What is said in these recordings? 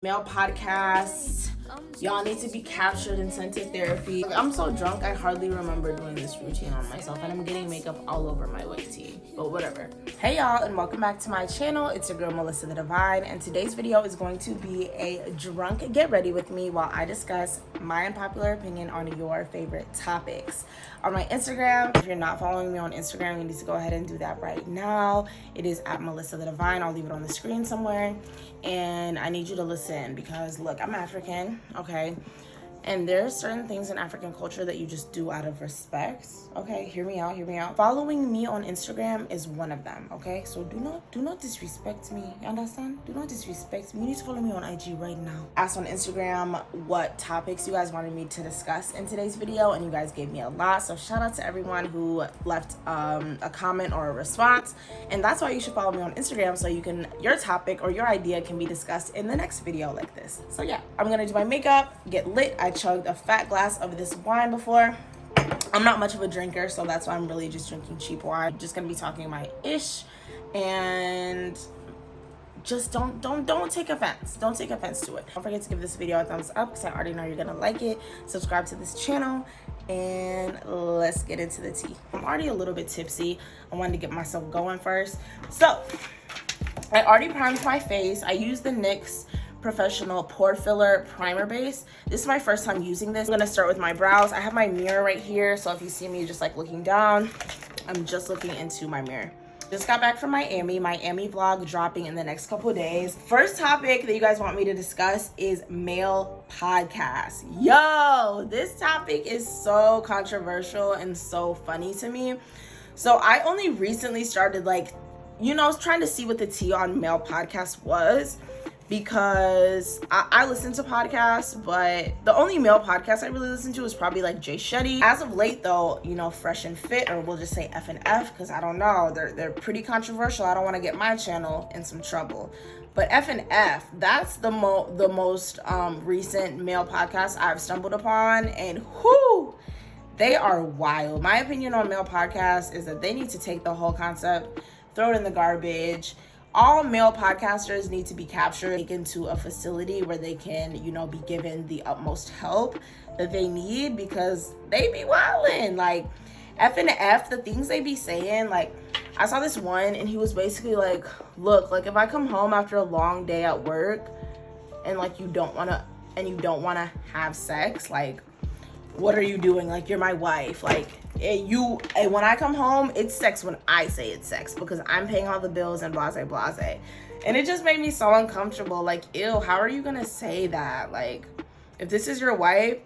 Male podcasts. Y'all need to be captured and sent to therapy. I'm so drunk, I hardly remember doing this routine on myself, and I'm getting makeup all over my white tee, but whatever. Hey y'all, and welcome back to my channel. It's your girl, Melissa the Divine, and today's video is going to be a drunk get ready with me while I discuss my unpopular opinion on your favorite topics. On my Instagram, if you're not following me on Instagram, you need to go ahead and do that right now. It is at Melissa the Divine. I'll leave it on the screen somewhere. And I need you to listen because look, I'm African, okay? And there's certain things in African culture that you just do out of respect, okay? Hear me out, hear me out. Following me on Instagram is one of them, okay? So do not disrespect me, you understand? Do not disrespect me. You need to follow me on IG right now. Asked on Instagram what topics you guys wanted me to discuss in today's video, and you guys gave me a lot. So shout out to everyone who left a comment or a response. And that's why you should follow me on Instagram, so your topic or your idea can be discussed in the next video like this. So yeah, I'm gonna do my makeup, get lit. I chugged a fat glass of this wine before. I'm not much of a drinker, so that's why I'm really just drinking cheap wine. I'm just gonna be talking my ish, and just don't take offense. Don't take offense to it. Don't forget to give this video a thumbs up because I already know you're gonna like it. Subscribe to this channel, and let's get into the tea. I'm already a little bit tipsy. I wanted to get myself going first. So I already primed my face. I used the NYX Professional Pore Filler Primer Base. This is my first time using this. I'm gonna start with my brows. I have my mirror right here, so if you see me just like looking down, I'm just looking into my mirror. Just got back from Miami vlog dropping in the next couple days. First topic that you guys want me to discuss is male podcasts. Yo, this topic is so controversial and so funny to me. So I only recently started trying to see what the tea on male podcasts was, because I listen to podcasts, but the only male podcast I really listen to is probably like Jay Shetty. As of late though, Fresh and Fit, or we'll just say F and F, because I don't know, they're pretty controversial. I don't want to get my channel in some trouble. But F and F, that's the most recent male podcast I've stumbled upon, and whoo, they are wild. My opinion on male podcasts is that they need to take the whole concept, throw it in the garbage. All male podcasters need to be captured, taken to a facility where they can, be given the utmost help that they need, because they be wildin'. Like, F and F, the things they be saying, like, I saw this one, and he was basically like, look, like, if I come home after a long day at work, and, like, you don't want to have sex, like, what are you doing? Like, you're my wife. Like, when I come home, it's sex when I say it's sex, because I'm paying all the bills and blase blase. And it just made me so uncomfortable. Like, ew, how are you gonna say that? Like, if this is your wife,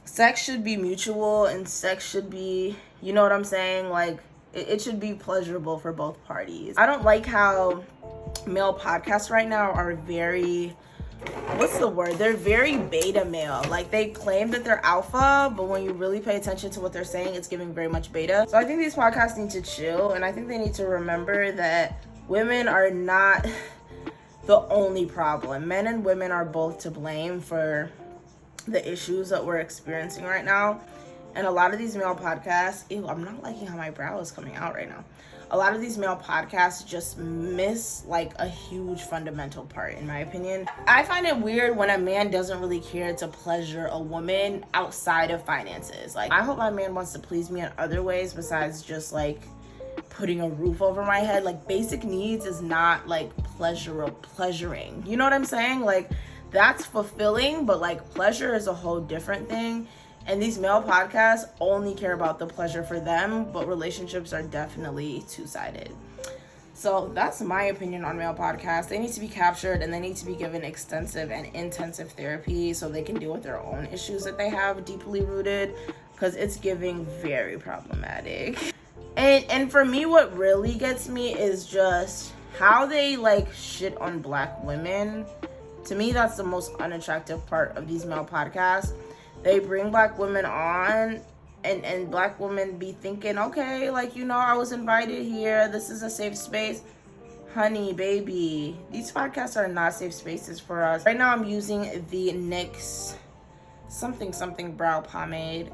sex should be mutual, and sex should be, you know what I'm saying? Like, it should be pleasurable for both parties. I don't like how male podcasts right now are very, they're very beta male. Like, they claim that they're alpha, but when you really pay attention to what they're saying, it's giving very much beta. So I think these podcasts need to chill, and I think they need to remember that women are not the only problem. Men and women are both to blame for the issues that we're experiencing right now. And a lot of these male podcasts, I'm not liking how my brow is coming out right now. A lot of these male podcasts just miss like a huge fundamental part, in my opinion. I find it weird when a man doesn't really care to pleasure a woman outside of finances. Like, I hope my man wants to please me in other ways besides just like putting a roof over my head. Like, basic needs is not like pleasuring. You know what I'm saying? Like, that's fulfilling, but like pleasure is a whole different thing. And these male podcasts only care about the pleasure for them, but relationships are definitely two-sided. So that's my opinion on male podcasts. They need to be captured, and they need to be given extensive and intensive therapy so they can deal with their own issues that they have deeply rooted, because it's giving very problematic. And for me, what really gets me is just how they like shit on black women. To me, that's the most unattractive part of these male podcasts. They bring black women on, and black women be thinking, okay, like, I was invited here. This is a safe space. Honey, baby, these podcasts are not safe spaces for us. Right now, I'm using the NYX something brow pomade.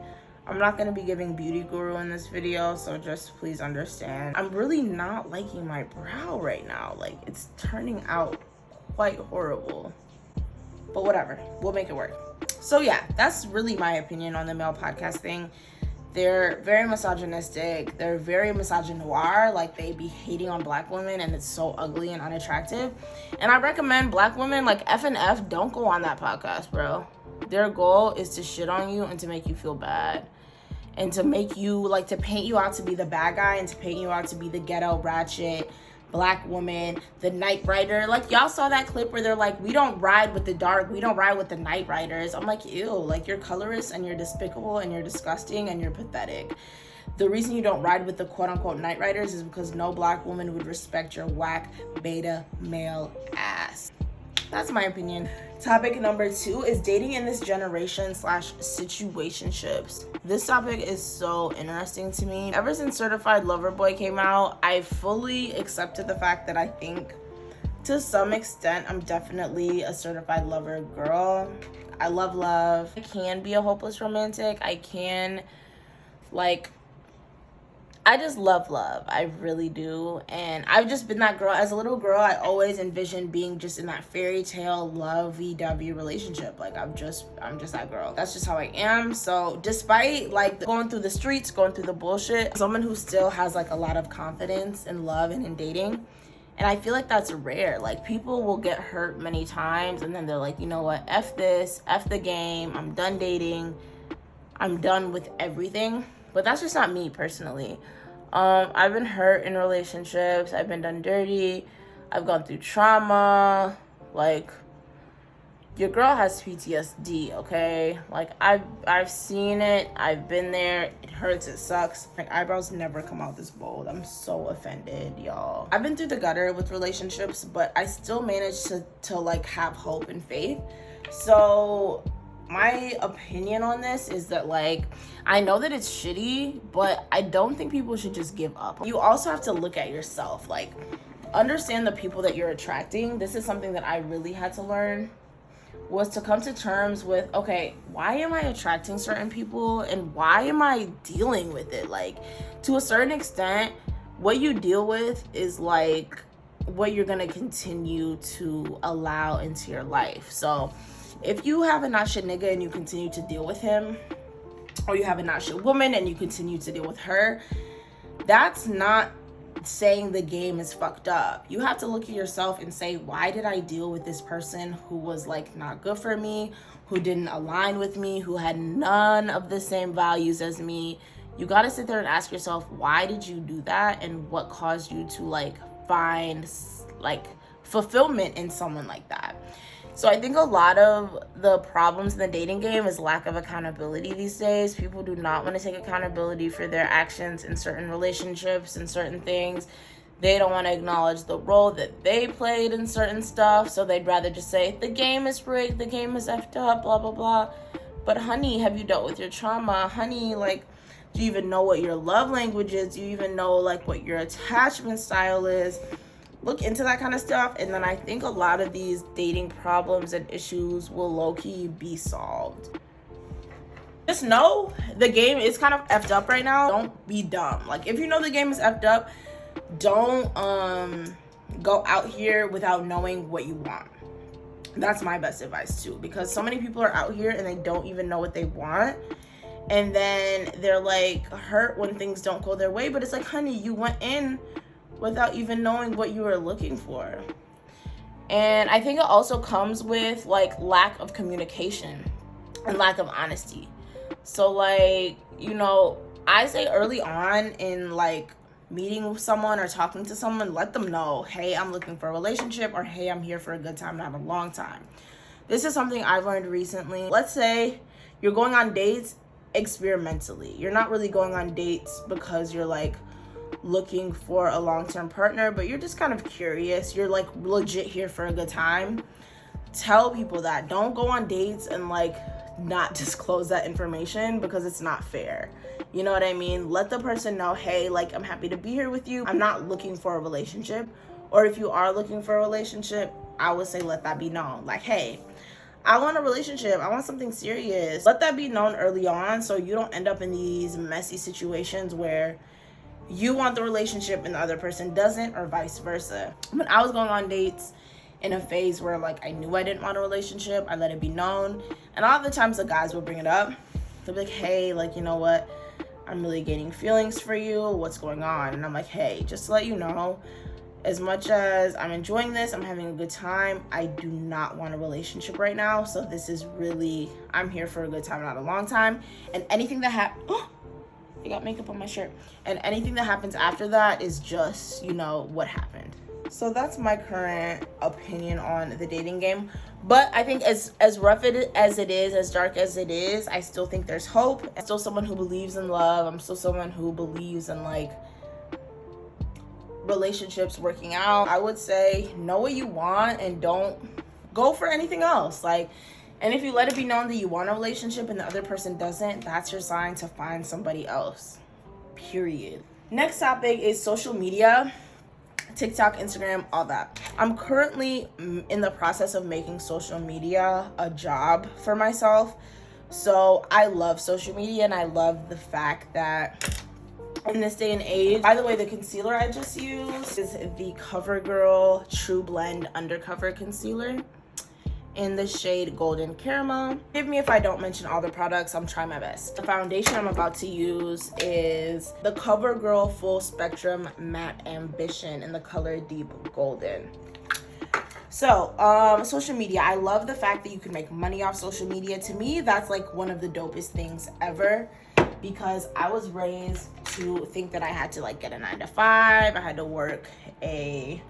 I'm not going to be giving beauty guru in this video, so just please understand. I'm really not liking my brow right now. Like, it's turning out quite horrible. but whatever, we'll make it work. So yeah, that's really my opinion on the male podcast thing. They're very misogynistic. They're very misogynoir. Like, they be hating on black women, and it's so ugly and unattractive. And I recommend black women, like, F and F, don't go on that podcast, bro. Their goal is to shit on you and to make you feel bad. And to make you, like, to paint you out to be the bad guy and to paint you out to be the ghetto, ratchet, black woman, the night rider. Like, y'all saw that clip where they're like, we don't ride with the dark, we don't ride with the night riders. I'm like, ew, like, you're colorist and you're despicable and you're disgusting and you're pathetic. The reason you don't ride with the quote-unquote night riders is because no black woman would respect your whack beta male ass. That's my opinion. Topic number 2 is dating in this generation / situationships. This topic is so interesting to me. Ever since Certified Lover Boy came out, I fully accepted the fact that I think to some extent I'm definitely a certified lover girl. I love love. I can be a hopeless romantic. I can, like, I just love love. I really do. And I've just been that girl. As a little girl, I always envisioned being just in that fairy tale lovey-dovey relationship. Like, I'm just that girl. That's just how I am. So despite, like, going through the streets, going through the bullshit, someone who still has, like, a lot of confidence in love and in dating. And I feel like that's rare. Like, people will get hurt many times and then they're like, you know what? F this, F the game. I'm done dating. I'm done with everything. But that's just not me personally. I've been hurt in relationships. I've been done dirty. I've gone through trauma. Like, your girl has PTSD, okay? Like, I've seen it. I've been there. It hurts. It sucks. My eyebrows never come out this bold. I'm so offended, y'all. I've been through the gutter with relationships, but I still managed to like, have hope and faith. So my opinion on this is that, like, I know that it's shitty, but I don't think people should just give up. You also have to look at yourself. Like, understand the people that you're attracting. This is something that I really had to learn, was to come to terms with, okay, why am I attracting certain people and why am I dealing with it? Like, to a certain extent, what you deal with is, like, what you're gonna continue to allow into your life. So if you have a not shit nigga and you continue to deal with him, or you have a not shit woman and you continue to deal with her, that's not saying the game is fucked up. You have to look at yourself and say, why did I deal with this person who was, like, not good for me, who didn't align with me, who had none of the same values as me? You got to sit there and ask yourself, why did you do that, and what caused you to, like, find, like, fulfillment in someone like that? So I think a lot of the problems in the dating game is lack of accountability these days. People do not want to take accountability for their actions in certain relationships and certain things. They don't want to acknowledge the role that they played in certain stuff. So they'd rather just say, the game is rigged, the game is effed up, blah, blah, blah. But honey, have you dealt with your trauma? Honey, like, do you even know what your love language is? Do you even know, like, what your attachment style is? Look into that kind of stuff, and then I think a lot of these dating problems and issues will low-key be solved. Just know the game is kind of effed up right now. Don't be dumb. Like, if you know the game is effed up, don't go out here without knowing what you want. That's my best advice too, because so many people are out here and they don't even know what they want, and then they're, like, hurt when things don't go their way. But it's like, honey, you went in without even knowing what you were looking for. And I think it also comes with, like, lack of communication and lack of honesty. So, like, you know, I say early on in, like, meeting with someone or talking to someone, let them know, hey, I'm looking for a relationship, or hey, I'm here for a good time, not a long time. This is something I've learned recently. Let's say you're going on dates experimentally. You're not really going on dates because you're, like, looking for a long-term partner, but you're just kind of curious. You're, like, legit here for a good time. Tell people that. Don't go on dates and, like, not disclose that information, because it's not fair. You know what I mean? Let the person know, hey, like, I'm happy to be here with you. I'm not looking for a relationship. Or if you are looking for a relationship, I would say let that be known. Like, hey, I want a relationship. I want something serious. Let that be known early on, so you don't end up in these messy situations where you want the relationship and the other person doesn't, or vice versa. When I was going on dates in a phase where like I knew I didn't want a relationship. I let it be known. And a lot of the times the guys will bring it up. They'll be like, hey, like, you know what? I'm really gaining feelings for you. What's going on? And I'm like, hey, just to let you know, as much as I'm enjoying this, I'm having a good time, I do not want a relationship right now. So this is really, I'm here for a good time, not a long time. And anything that happens, oh, I got makeup on my shirt. And anything that happens after that is just, you know, what happened. So that's my current opinion on the dating game. But I think as rough as it is, as dark as it is, I still think there's hope. I'm still someone who believes in love. I'm still someone who believes in like relationships working out. I would say know what you want and don't go for anything else. Like, and if you let it be known that you want a relationship and the other person doesn't, that's your sign to find somebody else. Period. Next topic is social media. TikTok, Instagram, all that. I'm currently in the process of making social media a job for myself. So I love social media and I love the fact that in this day and age, by the way, the concealer I just used is the CoverGirl True Blend Undercover Concealer in the shade Golden Caramel. Forgive me if I don't mention all the products, I'm trying my best. The foundation I'm about to use is the CoverGirl Full Spectrum Matte Ambition in the color Deep Golden. So, social media, I love the fact that you can make money off social media. To me, that's like one of the dopest things ever, because I was raised to think that I had to like get a 9 to 5, I had to work a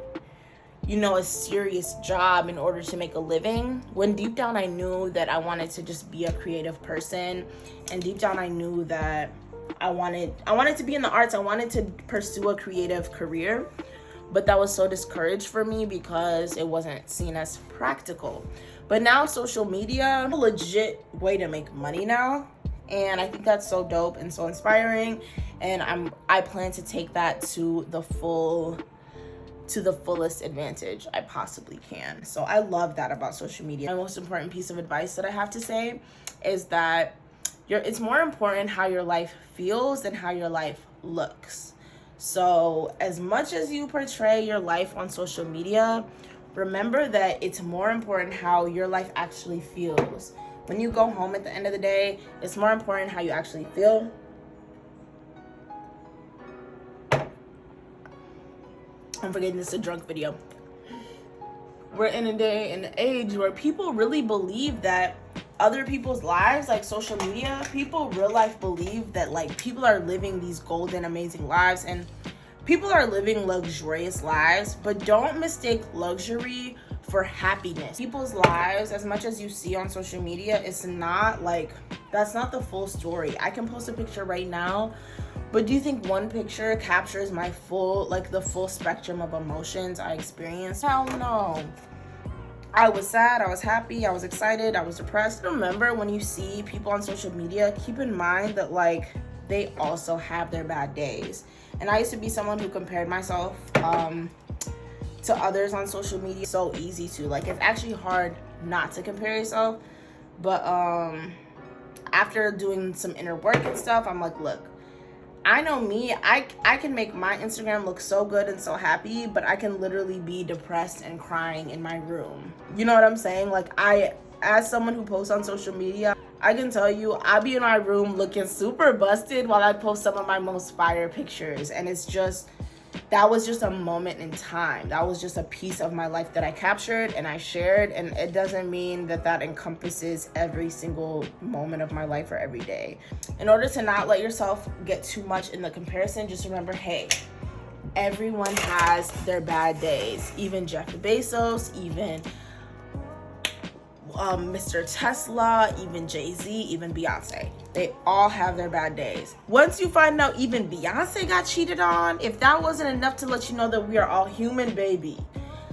serious job in order to make a living, when deep down I knew that I wanted to just be a creative person, and deep down I knew that I wanted to be in the arts. I wanted to pursue a creative career, but that was so discouraged for me because it wasn't seen as practical. But now social media, a legit way to make money now, and I think that's so dope and so inspiring, and I plan to take that to the fullest advantage I possibly can. So I love that about social media. My most important piece of advice that I have to say is that it's more important how your life feels than how your life looks. So as much as you portray your life on social media, remember that it's more important how your life actually feels. When you go home at the end of the day, it's more important how you actually feel. I'm forgetting this is a drunk video. We're in a day and age where people really believe that other people's lives, like social media, people real life believe that like people are living these golden, amazing lives, and people are living luxurious lives, but don't mistake luxury for happiness. People's lives, as much as you see on social media, it's not like, that's not the full story. I can post a picture right now, but do you think one picture captures my the full spectrum of emotions I experienced? Hell no. I was sad, I was happy, I was excited, I was depressed. Remember, when you see people on social media, keep in mind that like they also have their bad days. And I used to be someone who compared myself to others on social media. So easy to, like, it's actually hard not to compare yourself. But after doing some inner work and stuff, I'm like, look, I know me, I can make my Instagram look so good and so happy, but I can literally be depressed and crying in my room. You know what I'm saying? Like, as someone who posts on social media, I can tell you, I'll be in my room looking super busted while I post some of my most fire pictures. And it's just, that was just a moment in time. That was just a piece of my life that I captured and I shared. And it doesn't mean that that encompasses every single moment of my life or every day. In order to not let yourself get too much in the comparison, just remember, hey, everyone has their bad days. Even Jeff Bezos, even Mr. Tesla, even Jay-Z, even Beyonce. They all have their bad days. Once you find out even Beyonce got cheated on, if that wasn't enough to let you know that we are all human, baby,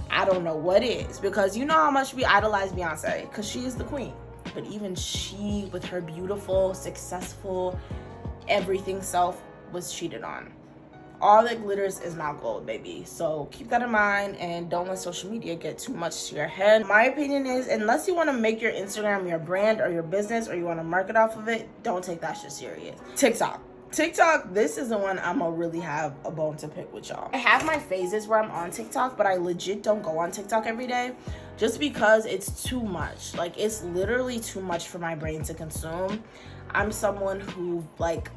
I don't know what is. Because you know how much we idolize Beyonce, because she is the queen. But even she, with her beautiful, successful, everything self, was cheated on. All that glitters is not gold, baby. So keep that in mind and don't let social media get too much to your head. My opinion is, unless you want to make your Instagram your brand or your business or you want to market off of it, don't take that shit serious. TikTok. TikTok, this is the one I'm gonna really have a bone to pick with y'all. I have my phases where I'm on TikTok, but I legit don't go on TikTok every day just because it's too much. Like, it's literally too much for my brain to consume. I'm someone who, like,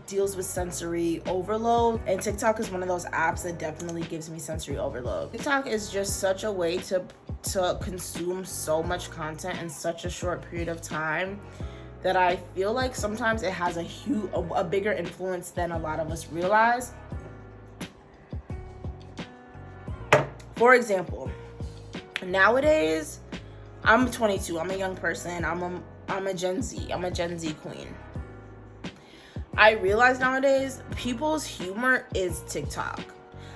deals with sensory overload, and TikTok is one of those apps that definitely gives me sensory overload. TikTok is just such a way to consume so much content in such a short period of time that I feel like sometimes it has a bigger influence than a lot of us realize. For example, nowadays, I'm 22, I'm a young person, I'm a Gen Z, I'm a Gen Z queen. I realize nowadays people's humor is TikTok.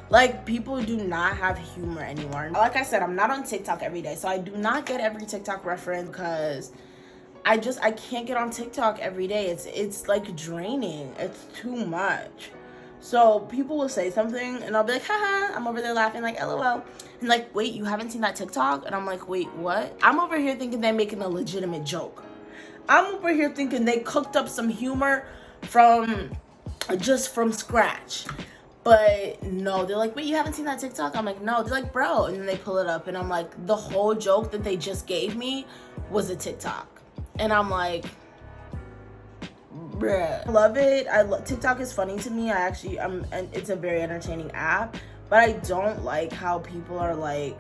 Like, people do not have humor anymore. Like I said, I'm not on TikTok every day, so I do not get every TikTok reference because I can't get on TikTok every day. It's like draining. It's too much. So people will say something and I'll be like, haha, I'm over there laughing like LOL. And like, wait, you haven't seen that TikTok? And I'm like, wait, what? I'm over here thinking they're making a legitimate joke. I'm over here thinking they cooked up some humor from scratch. But no, they're like, wait, you haven't seen that TikTok? I'm like, no. They're like, bro. And then they pull it up and I'm like, the whole joke that they just gave me was a TikTok. And I'm like, bruh. I love it. TikTok is funny to me. And it's a very entertaining app. But I don't like how people are like,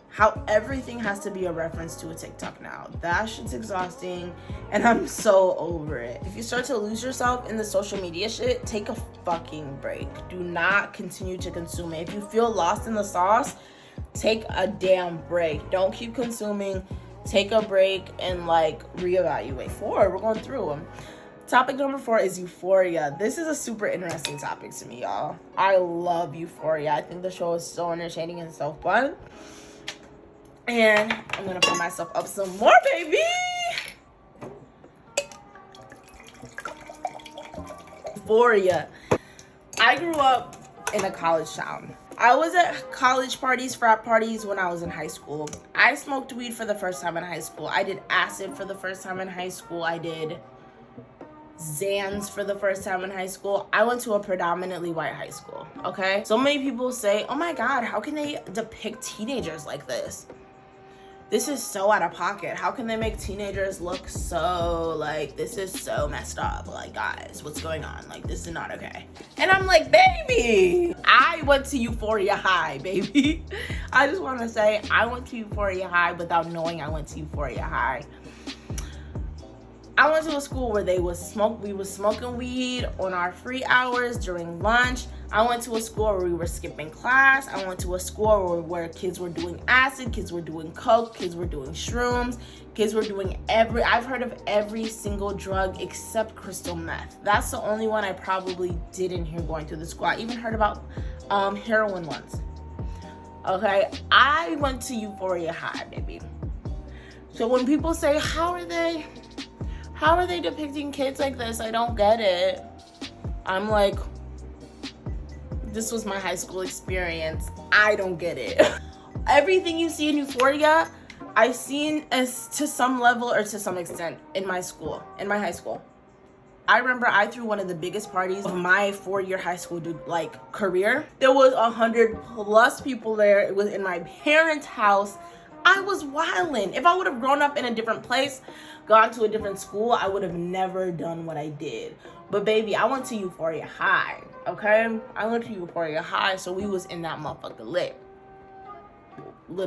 how everything has to be a reference to a TikTok now. That shit's exhausting, and I'm so over it. If you start to lose yourself in the social media shit, take a fucking break. Do not continue to consume it. If you feel lost in the sauce, take a damn break. Don't keep consuming. Take a break and like reevaluate. We're going through them. Topic number 4 is Euphoria. This is a super interesting topic to me, y'all. I love Euphoria. I think the show is so entertaining and so fun. And I'm gonna put myself up some more, baby. Euphoria. I grew up in a college town. I was at college parties, frat parties when I was in high school. I smoked weed for the first time in high school. I did acid for the first time in high school. I did Xans for the first time in high school. I went to a predominantly white high school, okay? So many people say, oh my God, how can they depict teenagers like this? This is so out of pocket. How can they make teenagers look so, like, this is so messed up? Like, guys, what's going on? Like, this is not okay. And I'm like, baby, I went to Euphoria High, baby. I just want to say I went to Euphoria High without knowing I went to Euphoria High. I went to a school where we was smoking weed on our free hours during lunch. I went to a school where we were skipping class. I went to a school where kids were doing acid, kids were doing coke, kids were doing shrooms, kids were doing I've heard of every single drug except crystal meth. That's the only one I probably didn't hear going through the school. I even heard about heroin once. Okay, I went to Euphoria High, baby. So when people say, how are they depicting kids like this? I don't get it. I'm like, this was my high school experience. I don't get it. Everything you see in Euphoria, I've seen as to some level or to some extent in my high school. I remember I threw one of the biggest parties of my 4-year high school career. There was 100+ people there. It was in my parents' house. I was wildin'. If I would have grown up in a different place, gone to a different school, I would have never done what I did. But baby, I went to Euphoria High, okay? I went to Euphoria High, so we was in that motherfucker lit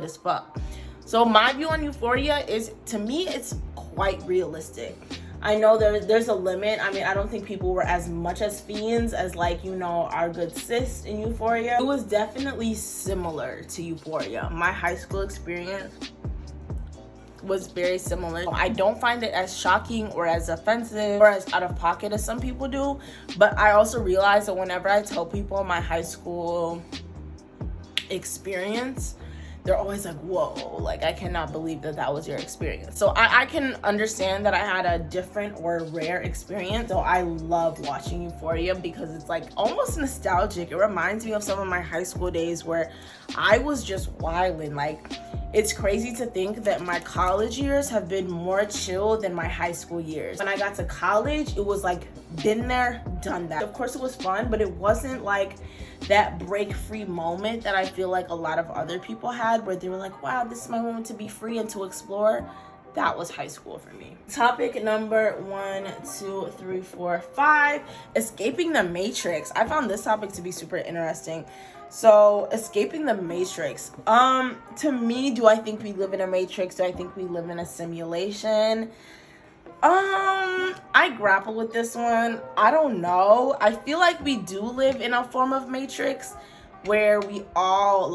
as fuck. So my view on Euphoria is, to me, it's quite realistic. I know there's a limit. I mean, I don't think people were as much as fiends as, like, you know, our good sis in Euphoria. It was definitely similar to Euphoria. My high school experience was very similar. I don't find it as shocking or as offensive or as out of pocket as some people do, but I also realize that whenever I tell people my high school experience, they're always like, whoa, like, I cannot believe that was your experience. So I can understand that I had a different or rare experience. So I love watching Euphoria because it's like almost nostalgic. It reminds me of some of my high school days where I was just wilding. Like, It's crazy to think that my college years have been more chill than my high school years. When I got to college, it was like, been there, done that. Of course it was fun, but it wasn't like that break free moment that I feel like a lot of other people had, where they were like, wow, this is my moment to be free and to explore. That was high school for me. Topic number 1, 2, 3, 4, 5, escaping the matrix. I found this topic to be super interesting. So, escaping the matrix. To me, do I think we live in a matrix? Do I think we live in a simulation? I grapple with this one. I don't know. I feel like we do live in a form of matrix where we all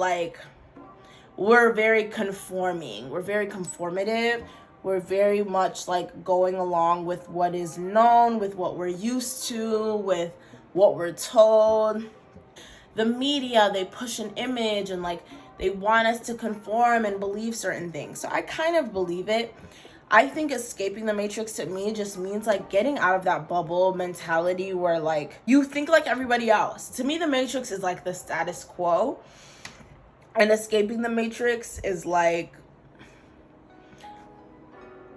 we're very conforming. We're very conformative. We're very much like going along with what is known, with what we're used to, with what we're told. The media, they push an image and they want us to conform and believe certain things. So I kind of believe it. I think escaping the matrix to me just means getting out of that bubble mentality where you think like everybody else. To me, the matrix is like the status quo. And escaping the matrix is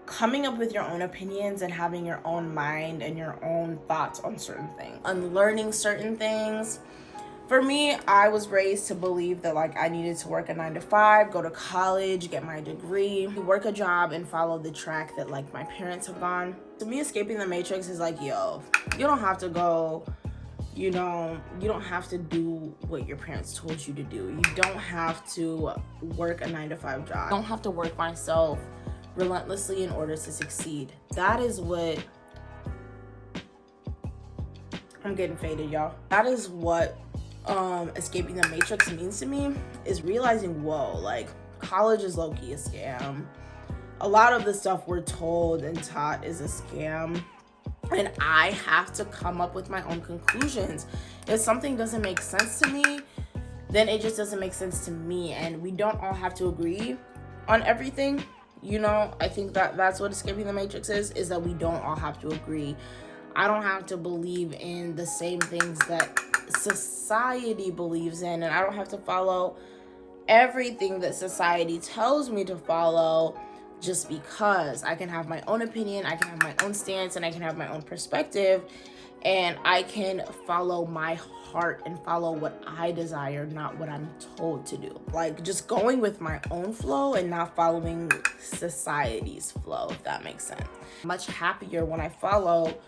coming up with your own opinions and having your own mind and your own thoughts on certain things. Unlearning certain things. For me, I was raised to believe that I needed to work a 9 to 5, go to college, get my degree, work a job, and follow the track that my parents have gone. To me, escaping the matrix is yo, you don't have to go, you don't have to do what your parents told you to do. You don't have to work a 9 to 5 job. I don't have to work myself relentlessly in order to succeed. That is what I'm getting faded, y'all. That is what escaping the matrix means to me, is realizing, whoa, college is low-key a scam. A lot of the stuff we're told and taught is a scam, and I have to come up with my own conclusions. If something doesn't make sense to me, then it just doesn't make sense to me, and we don't all have to agree on everything. I think that's what escaping the matrix is that we don't all have to agree. I don't have to believe in the same things that society believes in, and I don't have to follow everything that society tells me to follow just because. I can have my own opinion, I can have my own stance, and I can have my own perspective, and I can follow my heart and follow what I desire, not what I'm told to do. Just going with my own flow and not following society's flow, if that makes sense. I'm much happier when I follow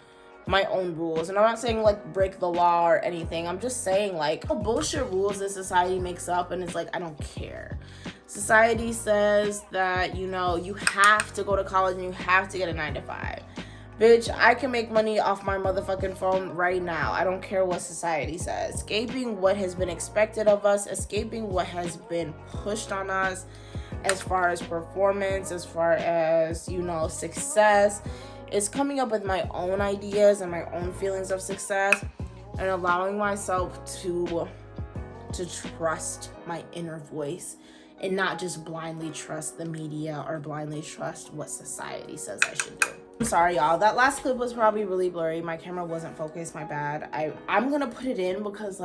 my own rules. And I'm not saying break the law or anything. I'm just saying bullshit rules that society makes up, and it's I don't care. Society says that you have to go to college and you have to get a 9 to 5. Bitch, I can make money off my motherfucking phone right now. I don't care what society says. Escaping what has been expected of us, escaping what has been pushed on us as far as performance, as far as success, is coming up with my own ideas and my own feelings of success, and allowing myself to trust my inner voice and not just blindly trust the media or blindly trust what society says I should do. I'm sorry, y'all. That last clip was probably really blurry. My camera wasn't focused. My bad. I'm gonna put it in because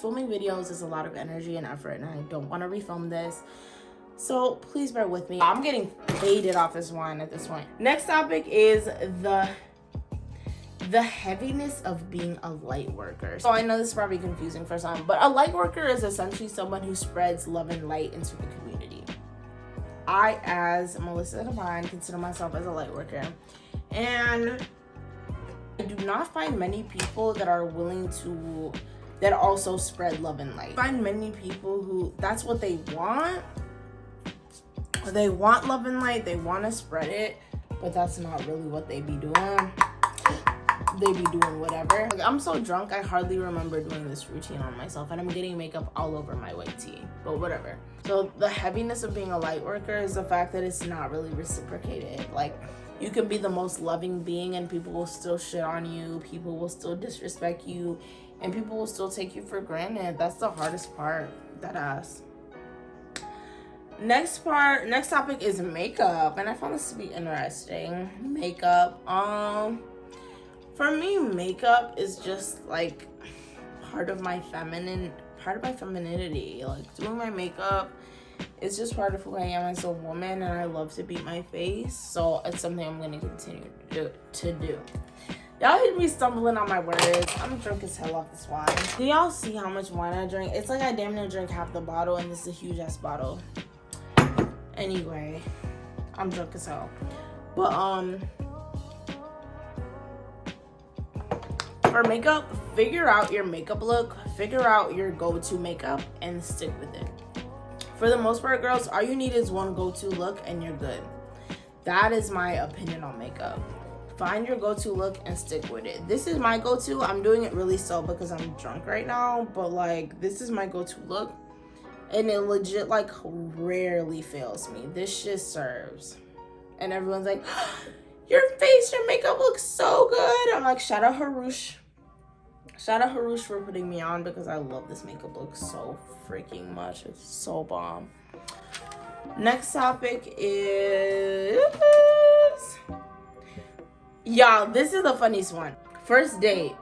filming videos is a lot of energy and effort, and I don't want to refilm this. So please bear with me. I'm getting faded off this wine at this point. Next topic is the heaviness of being a light worker. So I know this is probably confusing for some, but a light worker is essentially someone who spreads love and light into the community. I, as Melissa Devine, consider myself as a light worker, and I do not find many people that are willing to, that also spread love and light. I find many people who, that's what they want. They want love and light, they want to spread it, but that's not really what they be doing. They be doing whatever. I'm so drunk, I hardly remember doing this routine on myself, and I'm getting makeup all over my white tee, but whatever. So the heaviness of being a light worker is the fact that it's not really reciprocated. You can be the most loving being and people will still shit on you, people will still disrespect you, and people will still take you for granted. That's the hardest part, that ass. Next topic is makeup, and I found this to be interesting. Makeup, for me, makeup is just part of my femininity. Doing my makeup It's just part of who I am as a woman, and I love to beat my face. So it's something I'm going to continue to do. Y'all hear me stumbling on my words. I'm drunk as hell off this wine. Do y'all see how much wine I drink? It's like I damn near drink half the bottle, and this is a huge ass bottle. Anyway, I'm drunk as hell. But for makeup, figure out your makeup look, figure out your go-to makeup, and stick with it. For the most part, girls, all you need is one go-to look and you're good. That is my opinion on makeup. Find your go-to look and stick with it. This is my go-to. I'm doing it really slow because I'm drunk right now, but like this is my go-to look, and it legit like rarely fails me. This shit serves. And everyone's like, your face, your makeup looks so good. I'm like, shout out Harush. Shout out Harush for putting me on because I love this makeup look so freaking much. It's so bomb. Next topic is... Y'all, this is the funniest one. First date.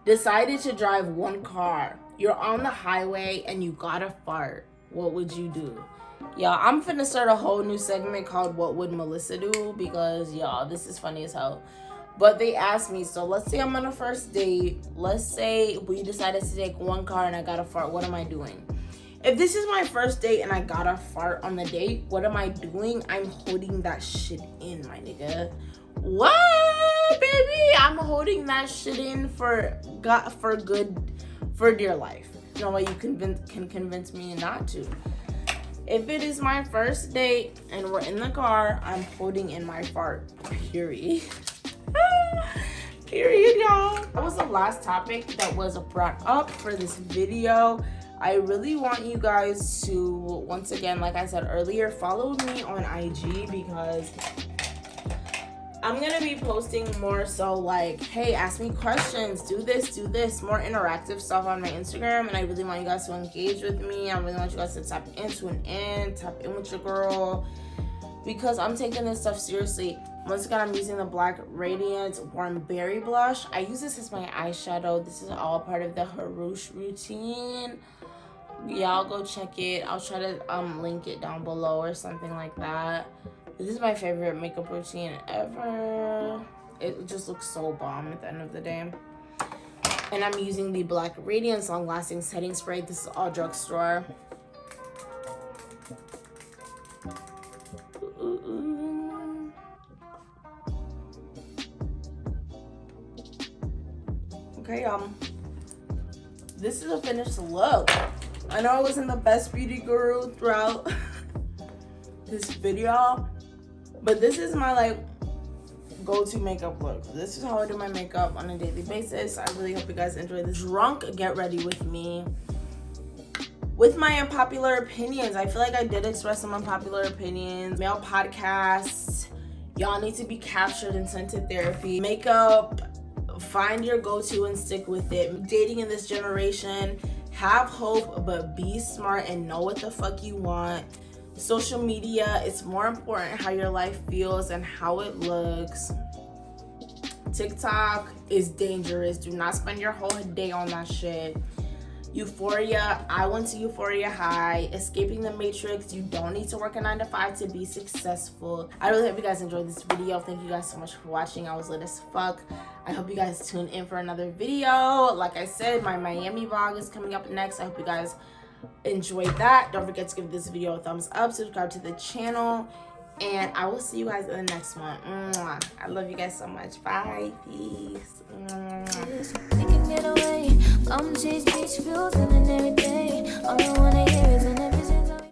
Decided to drive one car. You're on the highway and you gotta fart. What would you do? Y'all, I'm finna start a whole new segment called What Would Melissa Do? Because, y'all, this is funny as hell. But they asked me, so let's say I'm on a first date. Let's say we decided to take one car and I gotta fart. What am I doing? If this is my first date and I gotta fart on the date, what am I doing? I'm holding that shit in, my nigga. What, baby? I'm holding that shit in for dear life. No way you can convince me not to. If it is my first date and we're in the car, I'm holding in my fart, period. Period, y'all. That was the last topic that was brought up for this video. I really want you guys to, once again, like I said earlier, follow me on IG because I'm gonna be posting more so like, hey, ask me questions, do this, more interactive stuff on my Instagram, and I really want you guys to engage with me. I really want you guys to tap in with your girl, because I'm taking this stuff seriously. Once again, I'm using the Black Radiant Warm Berry Blush. I use this as my eyeshadow. This is all part of the Harush routine. Y'all go check it. I'll try to link it down below or something like that. This is my favorite makeup routine ever. It just looks so bomb at the end of the day. And I'm using the Black Radiance Long Lasting Setting Spray. This is all drugstore. Okay, this is a finished look. I know I wasn't the best beauty guru throughout this video, but this is my like go-to makeup look. This is how I do my makeup on a daily basis. I really hope you guys enjoy this drunk get ready with me with my unpopular opinions. I feel like I did express some unpopular opinions. Male podcasts, y'all need to be captured in scented therapy. Makeup, find your go-to and stick with it. Dating in this generation, have hope but be smart and know what the fuck you want. Social media, it's more important how your life feels and how it looks. TikTok is dangerous. Do not spend your whole day on that shit. Euphoria, I went to Euphoria High. Escaping the Matrix, you don't need to work a 9-to-5 to be successful. I really hope you guys enjoyed this video. Thank you guys so much for watching. I was lit as fuck. I hope you guys tune in for another video. Like I said, my Miami vlog is coming up next. I hope you guys enjoyed that. Don't forget to give this video a thumbs up, subscribe to the channel, and I will see you guys in the next one. Mwah. I love you guys so much. Bye. Peace. We can get away. Come chase beach views and every day. All I wanna hear is